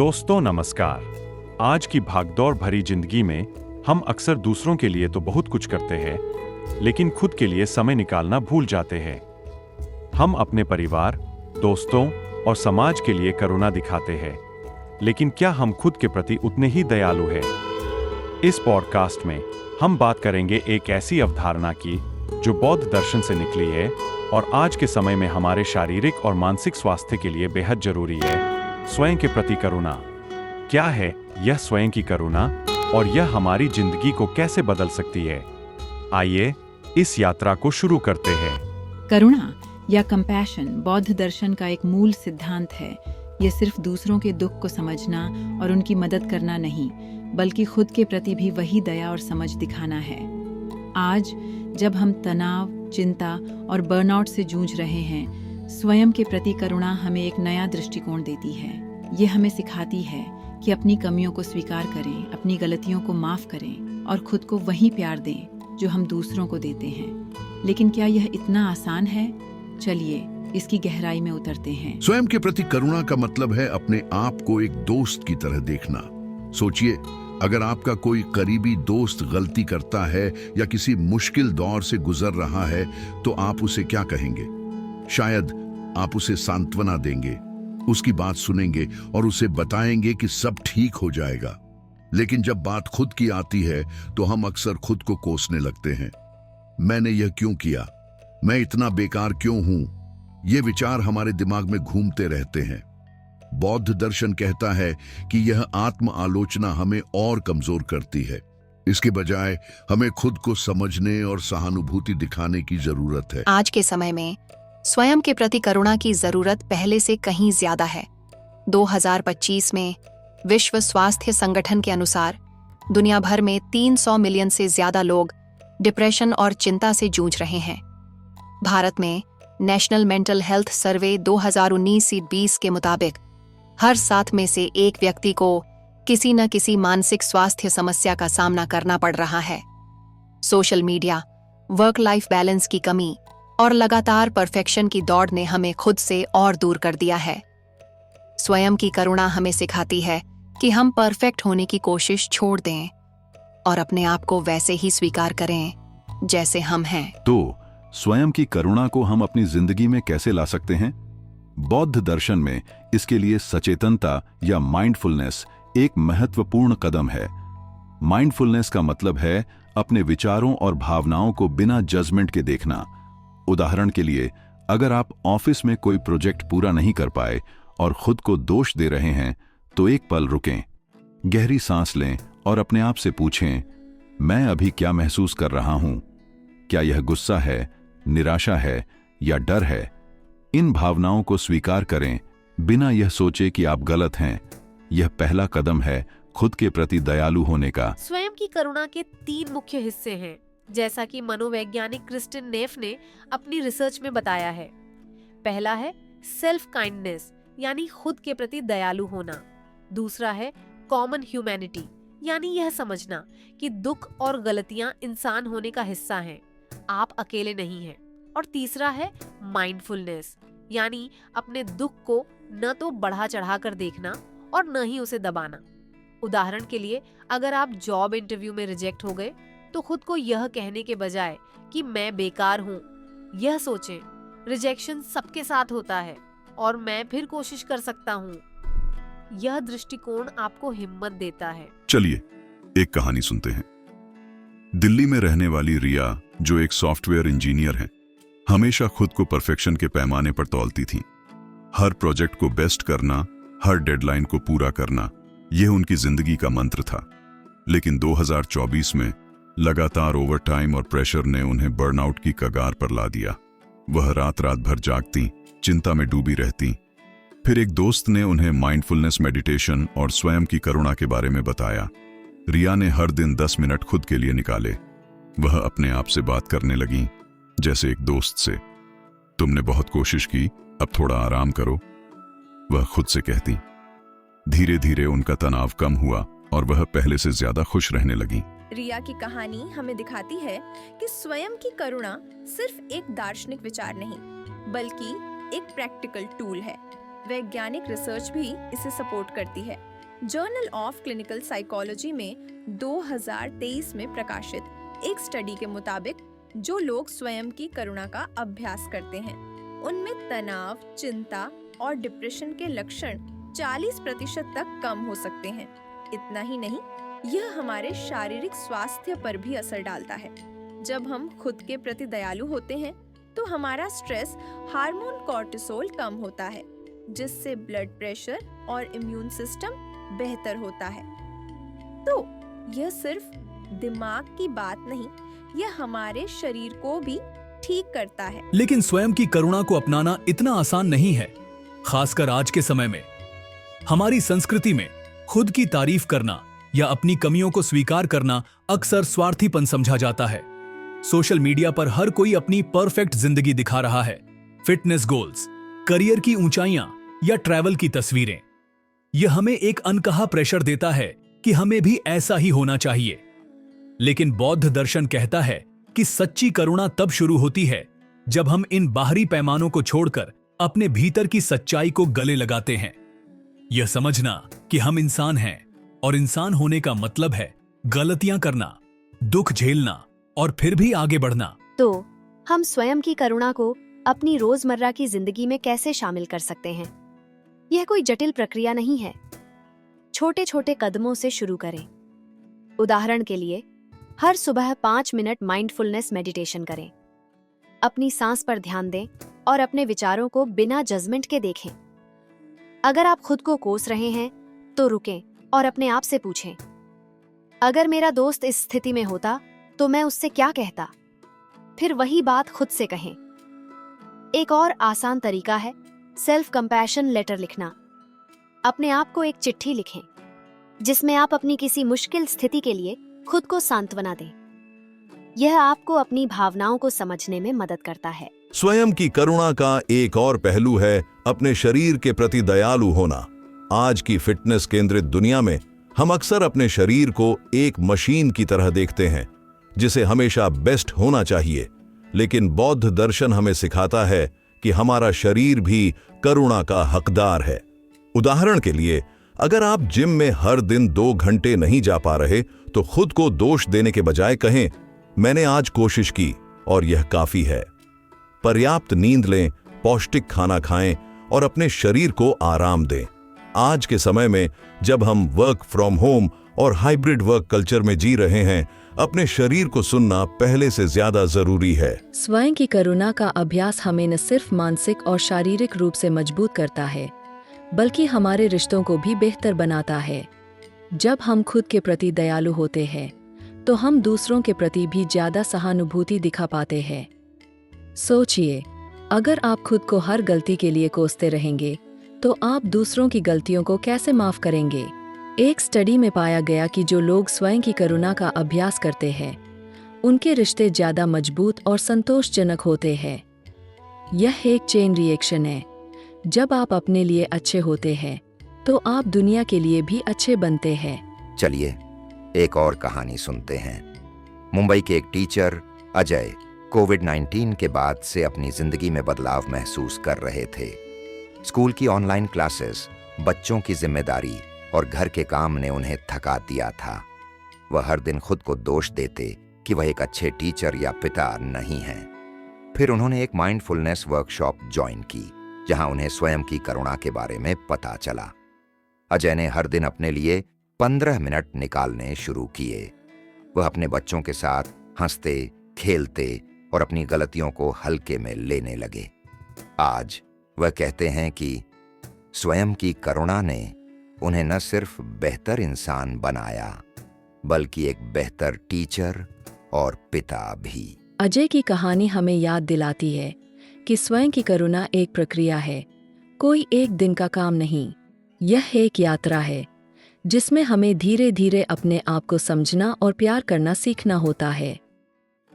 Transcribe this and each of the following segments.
दोस्तों नमस्कार। आज की भागदौड़ भरी जिंदगी में हम अक्सर दूसरों के लिए तो बहुत कुछ करते हैं, लेकिन खुद के लिए समय निकालना भूल जाते हैं। हम अपने परिवार, दोस्तों और समाज के लिए करुणा दिखाते हैं, लेकिन क्या हम खुद के प्रति उतने ही दयालु हैं? इस पॉडकास्ट में हम बात करेंगे एक ऐसी अवधारणा की जो बौद्ध दर्शन से निकली है और आज के समय में हमारे शारीरिक और मानसिक स्वास्थ्य के लिए बेहद जरूरी है। स्वयं के प्रति करुणा। क्या है यह स्वयं की करुणा और यह हमारी जिंदगी को कैसे बदल सकती है? आइए इस यात्रा को शुरू करते हैं। करुणा या कंपैशन बौद्ध दर्शन का एक मूल सिद्धांत है। यह सिर्फ दूसरों के दुख को समझना और उनकी मदद करना नहीं, बल्कि खुद के प्रति भी वही दया और समझ दिखाना है। आज जब हम तनाव, चिंता और बर्नआउट से जूझ रहे हैं, स्वयं के प्रति करुणा हमें एक नया दृष्टिकोण देती है। ये हमें सिखाती है कि अपनी कमियों को स्वीकार करें, अपनी गलतियों को माफ करें और खुद को वही प्यार दें जो हम दूसरों को देते हैं। लेकिन क्या यह इतना आसान है? चलिए इसकी गहराई में उतरते हैं। स्वयं के प्रति करुणा का मतलब है अपने आप को एक दोस्त की तरह देखना। सोचिए, अगर आपका कोई करीबी दोस्त गलती करता है या किसी मुश्किल दौर से गुजर रहा है, तो आप उसे क्या कहेंगे? शायद आप उसे सांत्वना देंगे, उसकी बात सुनेंगे और उसे बताएंगे कि सब ठीक हो जाएगा। लेकिन जब बात खुद की आती है तो हम अक्सर खुद को कोसने लगते हैं। मैंने यह क्यों किया? मैं इतना बेकार क्यों हूं? ये विचार हमारे दिमाग में घूमते रहते हैं। बौद्ध दर्शन कहता है कि यह आत्म आलोचना हमें और कमजोर करती है। इसके बजाय हमें खुद को समझने और सहानुभूति दिखाने की जरूरत है। आज के समय में स्वयं के प्रति करुणा की जरूरत पहले से कहीं ज्यादा है। 2025 में विश्व स्वास्थ्य संगठन के अनुसार दुनिया भर में 300 मिलियन से ज्यादा लोग डिप्रेशन और चिंता से जूझ रहे हैं। भारत में नेशनल मेंटल हेल्थ सर्वे 2019-20 के मुताबिक हर 7 में से एक व्यक्ति को किसी न किसी मानसिक स्वास्थ्य समस्या का सामना करना पड़ रहा है। Social media, work life balance की कमी और लगातार परफेक्शन की दौड़ ने हमें खुद से और दूर कर दिया है। स्वयं की करुणा हमें सिखाती है कि हम परफेक्ट होने की कोशिश छोड़ दें और अपने आप को वैसे ही स्वीकार करें जैसे हम हैं। तो स्वयं की करुणा को हम अपनी जिंदगी में कैसे ला सकते हैं? बौद्ध दर्शन में इसके लिए सचेतनता या माइंडफुलनेस एक महत्वपूर्ण कदम है। माइंडफुलनेस का मतलब है अपने विचारों और भावनाओं को बिना जजमेंट के देखना। उदाहरण के लिए, अगर आप ऑफिस में कोई प्रोजेक्ट पूरा नहीं कर पाए और खुद को दोष दे रहे हैं, तो एक पल रुकें, गहरी सांस लें और अपने आप से पूछें, मैं अभी क्या महसूस कर रहा हूं? क्या यह गुस्सा है, निराशा है या डर है? इन भावनाओं को स्वीकार करें बिना यह सोचे कि आप गलत हैं। यह पहला कदम है खुद के प्रति दयालु होने का। स्वयं की करुणा के 3 मुख्य हिस्से हैं, जैसा कि मनोवैज्ञानिक क्रिस्टिन नेफ ने अपनी रिसर्च में बताया है। पहला है सेल्फ काइंडनेस, यानी खुद के प्रति दयालु होना। दूसरा है कॉमन ह्यूमैनिटी, यानी यह समझना कि दुख और गलतियां इंसान होने का हिस्सा हैं, आप अकेले नहीं हैं। और तीसरा है माइंडफुलनेस, यानी अपने दुख को न तो बढ़ा चढ़ा कर देखना और न ही उसे दबाना। उदाहरण के लिए, अगर आप जॉब इंटरव्यू में रिजेक्ट हो गए, तो खुद को यह कहने के बजाय कि मैं बेकार हूँ, यह सोचें, रिजेक्शन सबके साथ होता है और मैं फिर कोशिश कर सकता हूँ। यह दृष्टिकोण आपको हिम्मत देता है। चलिए एक कहानी सुनते हैं। दिल्ली में रहने वाली रिया, जो एक सॉफ्टवेयर इंजीनियर है, हमेशा खुद को परफेक्शन के पैमाने पर तौलती थी। हर प्रोजेक्ट को बेस्ट करना, हर डेडलाइन को पूरा करना, यह उनकी जिंदगी का मंत्र था। लेकिन 2024 में लगातार ओवरटाइम और प्रेशर ने उन्हें बर्नआउट की कगार पर ला दिया। वह रात रात भर जागती, चिंता में डूबी रहती। फिर एक दोस्त ने उन्हें माइंडफुलनेस मेडिटेशन और स्वयं की करुणा के बारे में बताया। रिया ने हर दिन 10 मिनट खुद के लिए निकाले। वह अपने आप से बात करने लगी, जैसे एक दोस्त से, तुमने बहुत कोशिश की, अब थोड़ा आराम करो। वह खुद से कहती। धीरे धीरे उनका तनाव कम हुआ और वह पहले से ज्यादा खुश रहने लगी। रिया की कहानी हमें दिखाती है कि स्वयं की करुणा सिर्फ एक दार्शनिक विचार नहीं, बल्कि एक प्रैक्टिकल टूल है। वैज्ञानिक रिसर्च भी इसे सपोर्ट करती है। जर्नल ऑफ क्लिनिकल साइकोलॉजी में 2023 में प्रकाशित एक स्टडी के मुताबिक जो लोग स्वयं की करुणा का अभ्यास करते हैं उनमें तनाव, चिंता और डिप्रेशन के लक्षण 40% तक कम हो सकते हैं। इतना ही नहीं, यह हमारे शारीरिक स्वास्थ्य पर भी असर डालता है। जब हम खुद के प्रति दयालु होते हैं तो हमारा स्ट्रेस हार्मोन कॉर्टिसोल कम होता है, जिससे ब्लड प्रेशर और इम्यून सिस्टम बेहतर होता है। तो यह सिर्फ दिमाग की बात नहीं, यह हमारे शरीर को भी ठीक करता है। लेकिन स्वयं की करुणा को अपनाना इतना आसान नहीं है, खासकर आज के समय में। हमारी संस्कृति में खुद की तारीफ करना या अपनी कमियों को स्वीकार करना अक्सर स्वार्थीपन समझा जाता है। सोशल मीडिया पर हर कोई अपनी परफेक्ट जिंदगी दिखा रहा है। फिटनेस गोल्स, करियर की ऊंचाइयां या ट्रैवल की तस्वीरें। यह हमें एक अनकहा प्रेशर देता है कि हमें भी ऐसा ही होना चाहिए। लेकिन बौद्ध दर्शन कहता है कि सच्ची करुणा तब शुरू होती है जब हम इन बाहरी पैमानों को छोड़कर अपने भीतर की सच्चाई को गले लगाते हैं। यह समझना कि हम इंसान हैं और इंसान होने का मतलब है गलतियां करना, दुख झेलना और फिर भी आगे बढ़ना। तो हम स्वयं की करुणा को अपनी रोजमर्रा की जिंदगी में कैसे शामिल कर सकते हैं? यह कोई जटिल प्रक्रिया नहीं है। छोटे छोटे कदमों से शुरू करें। उदाहरण के लिए, हर सुबह 5 मिनट माइंडफुलनेस मेडिटेशन करें। अपनी सांस पर ध्यान दें और अपने विचारों को बिना जजमेंट के देखें। अगर आप खुद को कोस रहे हैं तो रुकें और अपने आप से पूछें, अगर मेरा दोस्त इस स्थिति में होता तो मैं उससे क्या कहता? फिर वही बात खुद से कहें। एक और आसान तरीका है सेल्फ कंपैशन लेटर लिखना। अपने आप को एक चिट्ठी लिखें जिसमें आप अपनी किसी मुश्किल स्थिति के लिए खुद को सांत्वना दें। यह आपको अपनी भावनाओं को समझने में मदद करता है। स्वयं की करुणा का एक और पहलू है अपने शरीर के प्रति दयालु होना। आज की फिटनेस केंद्रित दुनिया में हम अक्सर अपने शरीर को एक मशीन की तरह देखते हैं जिसे हमेशा बेस्ट होना चाहिए, लेकिन बौद्ध दर्शन हमें सिखाता है कि हमारा शरीर भी करुणा का हकदार है। उदाहरण के लिए, अगर आप जिम में हर दिन 2 घंटे नहीं जा पा रहे तो खुद को दोष देने के बजाय कहें, मैंने आज कोशिश की और यह काफी है। पर्याप्त नींद लें, पौष्टिक खाना खाएं और अपने शरीर को आराम दें। आज के समय में जब हम वर्क फ्रॉम होम और हाइब्रिड वर्क कल्चर में जी रहे हैं, अपने शरीर को सुनना पहले से ज्यादा जरूरी है। स्वयं की करुणा का अभ्यास हमें न सिर्फ मानसिक और शारीरिक रूप से मजबूत करता है, बल्कि हमारे रिश्तों को भी बेहतर बनाता है। जब हम खुद के प्रति दयालु होते हैं, तो हम दूसरों के प्रति भी ज्यादा सहानुभूति दिखा पाते हैं। सोचिए, अगर आप खुद को हर गलती के लिए कोसते रहेंगे, तो आप दूसरों की गलतियों को कैसे माफ करेंगे? एक स्टडी में पाया गया कि जो लोग स्वयं की करुणा का अभ्यास करते हैं, उनके रिश्ते ज्यादा मजबूत और संतोषजनक होते हैं। यह एक चेन रिएक्शन है। जब आप अपने लिए अच्छे होते हैं, तो आप दुनिया के लिए भी अच्छे बनते हैं। चलिए एक और कहानी सुनते हैं। मुंबई के एक टीचर अजय कोविड-19 के बाद से अपनी जिंदगी में बदलाव महसूस कर रहे थे। स्कूल की ऑनलाइन क्लासेस, बच्चों की जिम्मेदारी और घर के काम ने उन्हें थका दिया था। वह हर दिन खुद को दोष देते कि वह एक अच्छे टीचर या पिता नहीं हैं। फिर उन्होंने एक माइंडफुलनेस वर्कशॉप ज्वाइन की, जहां उन्हें स्वयं की करुणा के बारे में पता चला। अजय ने हर दिन अपने लिए 15 मिनट निकालने शुरू किए। वह अपने बच्चों के साथ हंसते, खेलते और अपनी गलतियों को हल्के में लेने लगे। आज वह कहते हैं कि स्वयं की करुणा ने उन्हें न सिर्फ बेहतर इंसान बनाया, बल्कि एक बेहतर टीचर और पिता भी। अजय की कहानी हमें याद दिलाती है कि स्वयं की करुणा एक प्रक्रिया है, कोई एक दिन का काम नहीं। यह एक यात्रा है जिसमें हमें धीरे धीरे अपने आप को समझना और प्यार करना सीखना होता है।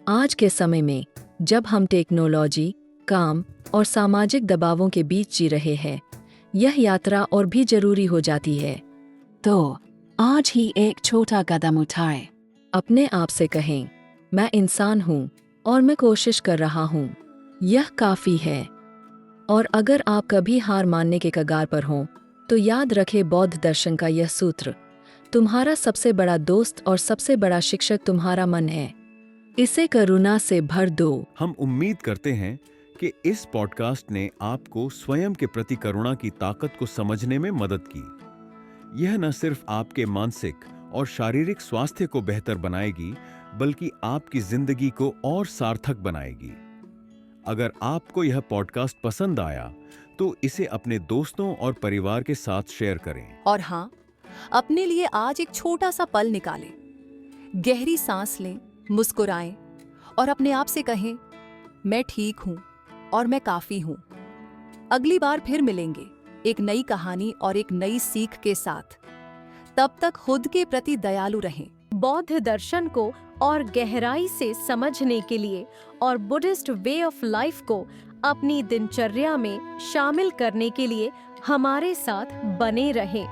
आज के समय में जब हम टेक्नोलॉजी, काम और सामाजिक दबावों के बीच जी रहे हैं, यह यात्रा और भी जरूरी हो जाती है। तो आज ही एक छोटा कदम उठाएं। अपने आप से कहें, मैं इंसान हूँ और मैं कोशिश कर रहा हूँ। यह काफी है। और अगर आप कभी हार मानने के कगार पर हों, तो याद रखें बौद्ध दर्शन का यह सूत्र: तुम्हारा सबसे बड़ा दोस्त और सबसे बड़ा शिक्षक तुम्हारा मन है। इसे करुणा से भर दो। हम उम्मीद करते हैं कि इस पॉडकास्ट ने आपको स्वयं के प्रति करुणा की ताकत को समझने में मदद की। यह न सिर्फ आपके मानसिक और शारीरिक स्वास्थ्य को बेहतर बनाएगी, बल्कि आपकी जिंदगी को और सार्थक बनाएगी। अगर आपको यह पॉडकास्ट पसंद आया तो इसे अपने दोस्तों और परिवार के साथ शेयर करें। और हाँ, अपने लिए आज एक छोटा सा पल निकालें, गहरी सांस लें, मुस्कुराएं और अपने आप से कहें, मैं ठीक हूं और मैं काफी हूं। अगली बार फिर मिलेंगे एक नई कहानी और एक नई सीख के साथ। तब तक खुद के प्रति दयालु रहें। बौद्ध दर्शन को और गहराई से समझने के लिए और बुद्धिस्ट वे ऑफ लाइफ को अपनी दिनचर्या में शामिल करने के लिए हमारे साथ बने रहें।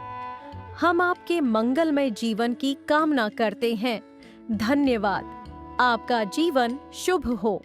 हम आपके मंगलमय जीवन की कामना करते हैं। धन्यवाद। आपका जीवन शुभ हो।